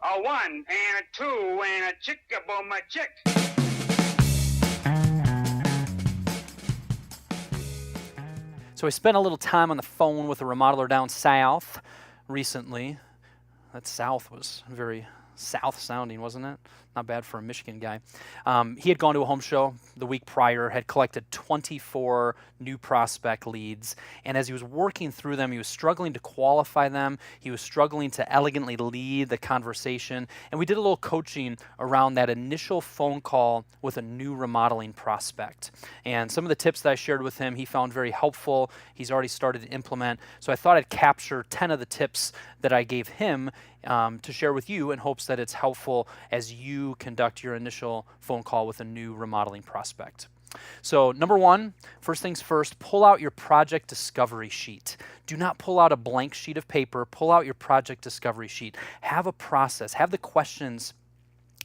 A one and a two and a chick-a-boom a chick. So I spent a little time on the phone with a remodeler down south recently. That south was very south sounding, wasn't it? Not bad for a Michigan guy. He had gone to a home show the week prior, had collected 24 new prospect leads, and as he was working through them, he was struggling to qualify them. He was struggling to elegantly lead the conversation, and we did a little coaching around that initial phone call with a new remodeling prospect. And some of the tips that I shared with him, he found very helpful. He's already started to implement. So I thought I'd capture 10 of the tips that I gave him to share with you in hopes that it's helpful as you conduct your initial phone call with a new remodeling prospect. So number one, first things first, pull out your project discovery sheet. Do not pull out a blank sheet of paper. Pull out your project discovery sheet. Have a process. Have the questions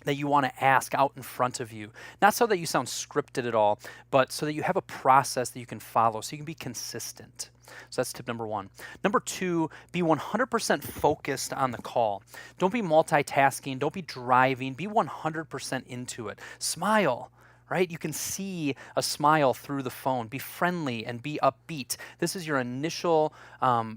that you want to ask out in front of you. Not so that you sound scripted at all, but so that you have a process that you can follow so you can be consistent. So that's tip number one. Number two, be 100% focused on the call. Don't be multitasking. Don't be driving. Be 100% into it. Smile. Right? You can see a smile through the phone. Be friendly and be upbeat. This is your initial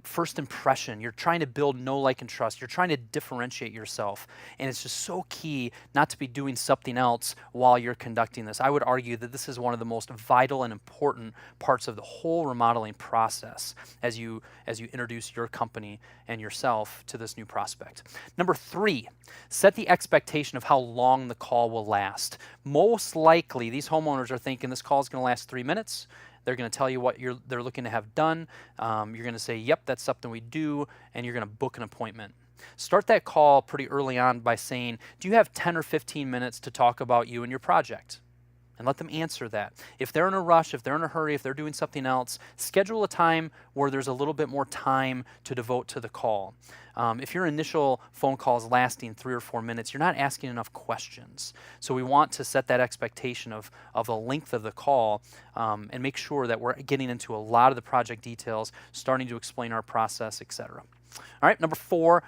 first impression. You're trying to build know, like, and trust. You're trying to differentiate yourself. And it's just so key not to be doing something else while you're conducting this. I would argue that this is one of the most vital and important parts of the whole remodeling process as you introduce your company and yourself to this new prospect. Number three, set the expectation of how long the call will last. Most likely, these homeowners are thinking this call is going to last 3 minutes. They're going to tell you what they're looking to have done. You're going to say, yep, that's something we do, and you're going to book an appointment. Start that call pretty early on by saying, do you have 10 or 15 minutes to talk about you and your project? And let them answer that. If they're in a rush, if they're in a hurry, if they're doing something else, schedule a time where there's a little bit more time to devote to the call. If your initial phone call is lasting 3 or 4 minutes, you're not asking enough questions. So we want to set that expectation of the length of the call and make sure that we're getting into a lot of the project details, starting to explain our process, etc. All right, number four,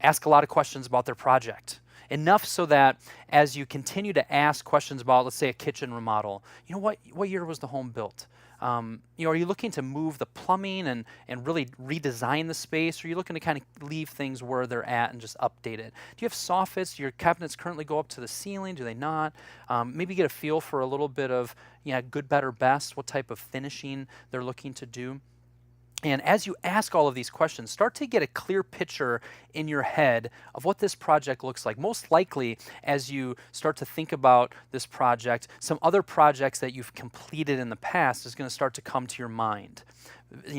ask a lot of questions about their project. Enough so that as you continue to ask questions about, let's say, a kitchen remodel, what year was the home built? Are you looking to move the plumbing and really redesign the space? Or are you looking to kind of leave things where they're at and just update it? Do you have soffits? Do your cabinets currently go up to the ceiling? Do they not? Maybe get a feel for a little bit of good, better, best, what type of finishing they're looking to do. And as you ask all of these questions, start to get a clear picture in your head of what this project looks like. Most likely, as you start to think about this project, some other projects that you've completed in the past is going to start to come to your mind.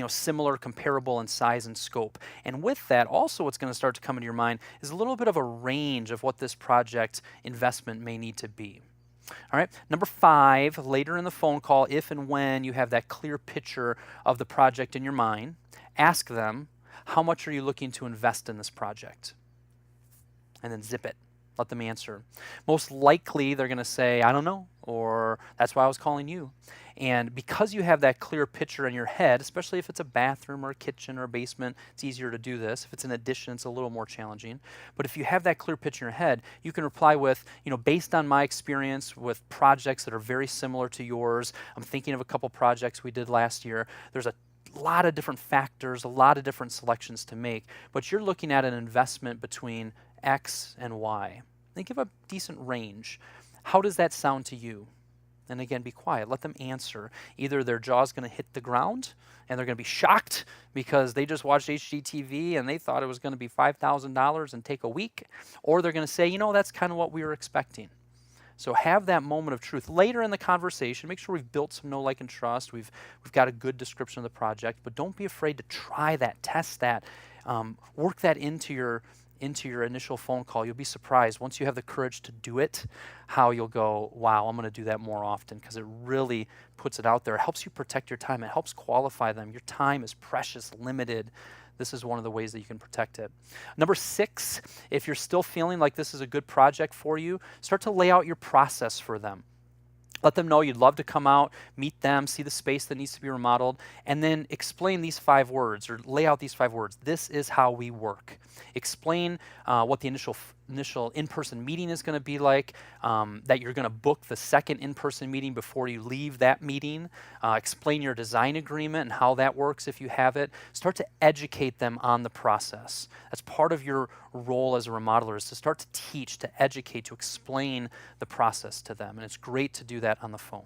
Similar, comparable in size and scope. And with that, also what's going to start to come into your mind is a little bit of a range of what this project investment may need to be. All right, number five, later in the phone call, if and when you have that clear picture of the project in your mind, ask them, how much are you looking to invest in this project? And then zip it. Let them answer. Most likely, they're going to say, I don't know, or that's why I was calling you. And because you have that clear picture in your head, especially if it's a bathroom or a kitchen or a basement, it's easier to do this. If it's an addition, it's a little more challenging. But if you have that clear picture in your head, you can reply with, based on my experience with projects that are very similar to yours, I'm thinking of a couple projects we did last year. There's a lot of different factors, a lot of different selections to make, but you're looking at an investment between X and Y. They give a decent range. How does that sound to you? And again, be quiet. Let them answer. Either their jaw's going to hit the ground and they're going to be shocked because they just watched HGTV and they thought it was going to be $5,000 and take a week, or they're going to say, that's kind of what we were expecting. So have that moment of truth. Later in the conversation, make sure we've built some know, like, and trust. We've got a good description of the project, but don't be afraid to try that, test that, work that into your initial phone call. You'll be surprised once you have the courage to do it, how you'll go, wow, I'm going to do that more often, because it really puts it out there. It helps you protect your time. It helps qualify them. Your time is precious, limited. This is one of the ways that you can protect it. Number six, if you're still feeling like this is a good project for you, start to lay out your process for them. Let them know you'd love to come out, meet them, see the space that needs to be remodeled, and then explain these 5 words or lay out these 5 words. This is how we work. Explain what the initial initial in-person meeting is going to be like, that you're going to book the second in-person meeting before you leave that meeting, explain your design agreement and how that works if you have it. Start to educate them on the process. That's part of your role as a remodeler, is to start to teach, to educate, to explain the process to them. And it's great to do that on the phone.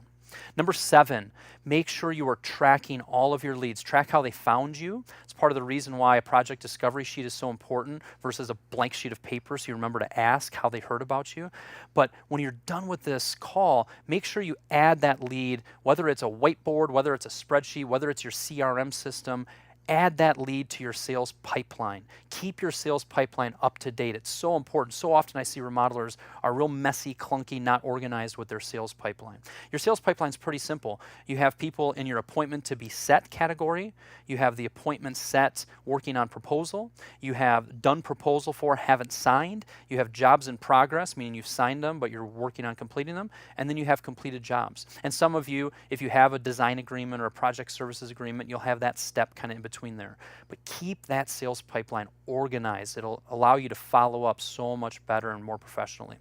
Number 7, make sure you are tracking all of your leads. Track how they found you. It's part of the reason why a project discovery sheet is so important versus a blank sheet of paper, so you remember to ask how they heard about you. But when you're done with this call, make sure you add that lead, whether it's a whiteboard, whether it's a spreadsheet, whether it's your CRM system. Add that lead to your sales pipeline. Keep your sales pipeline up to date. It's so important. So often I see remodelers are real messy, clunky, not organized with their sales pipeline. Your sales pipeline is pretty simple. You have people in your appointment to be set category. You have the appointment set working on proposal. You have done proposal for, haven't signed. You have jobs in progress, meaning you've signed them, but you're working on completing them. And then you have completed jobs. And some of you, if you have a design agreement or a project services agreement, you'll have that step kind of in between there. But keep that sales pipeline organized. It'll allow you to follow up so much better and more professionally.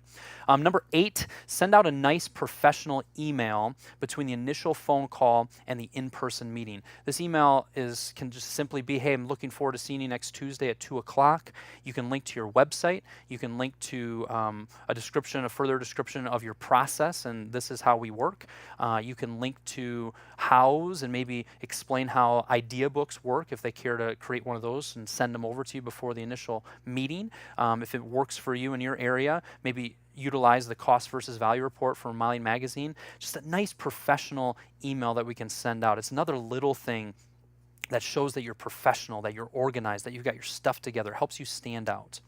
Number 8, send out a nice professional email between the initial phone call and the in-person meeting. This email can just simply be, hey, I'm looking forward to seeing you next Tuesday at 2 o'clock. You can link to your website. You can link to a further description of your process, and this is how we work. You can link to hows and maybe explain how idea books work if they care to create one of those and send them over to you before the initial meeting. If it works for you in your area, maybe utilize the cost versus value report from Remodeling Magazine. Just a nice professional email that we can send out. It's another little thing that shows that you're professional, that you're organized, that you've got your stuff together, helps you stand out.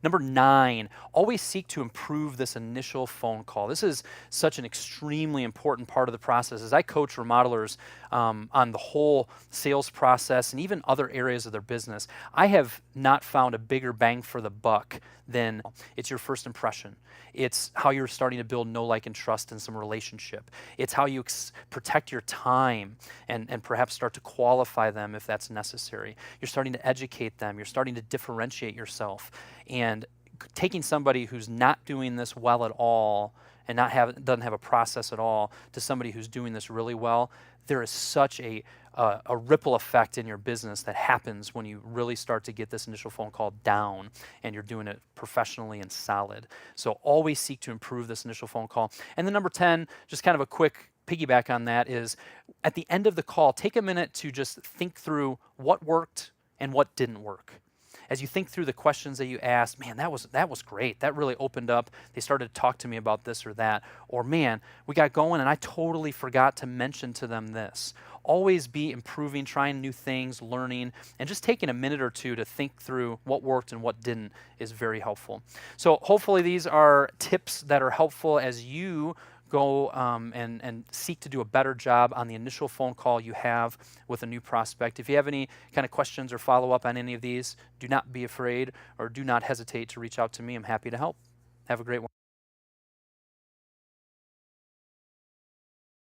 Number 9, always seek to improve this initial phone call. This is such an extremely important part of the process. As I coach remodelers on the whole sales process and even other areas of their business, I have not found a bigger bang for the buck than it's your first impression. It's how you're starting to build know, like, and trust in some relationship. It's how you protect your time and perhaps start to qualify them if that's necessary. You're starting to educate them. You're starting to differentiate yourself. And taking somebody who's not doing this well at all and doesn't have a process at all to somebody who's doing this really well, there is such a ripple effect in your business that happens when you really start to get this initial phone call down and you're doing it professionally and solid. So always seek to improve this initial phone call. And then number 10, just kind of a quick piggyback on that, is at the end of the call, take a minute to just think through what worked and what didn't work. As you think through the questions that you asked, man, that was great. That really opened up. They started to talk to me about this or that. Or, man, we got going and I totally forgot to mention to them this. Always be improving, trying new things, learning, and just taking a minute or two to think through what worked and what didn't is very helpful. So hopefully these are tips that are helpful as you go and seek to do a better job on the initial phone call you have with a new prospect. If you have any kind of questions or follow-up on any of these, do not be afraid or do not hesitate to reach out to me. I'm happy to help. Have a great one.